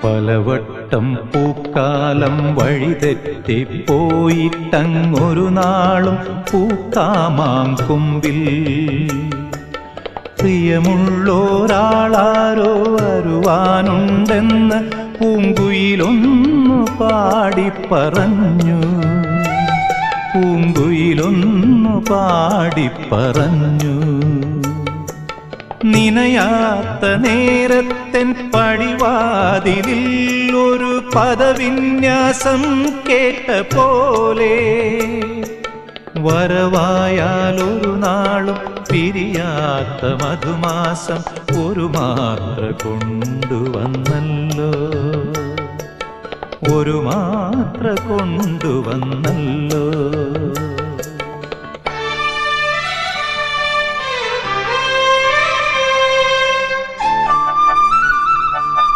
പലവട്ടം പൂക്കാലം വഴിതെറ്റിപ്പോയിട്ടങ്ങൊരു നാളും പൂക്കാമാങ്കൊമ്പിൽ പ്രിയമുള്ളോരാളാരോ വരുവാനുണ്ടെന്ന് പൂങ്കുയിലൊന്നു പാടിപ്പറഞ്ഞു. പൂങ്കുയിലൊന്നു പാടിപ്പറഞ്ഞു. നിനയാത്ത നേരത്തെൻ പടിവാതിലിൽ ഒരു പദവിന്യാസം കേട്ട പോലെ വരവായാലൊരു നാളും പിരിയാത്ത മധുമാസം ഒരു മാത്ര കൊണ്ടുവന്നല്ലോ. ഒരു മാത്ര കൊണ്ടുവന്നല്ലോ.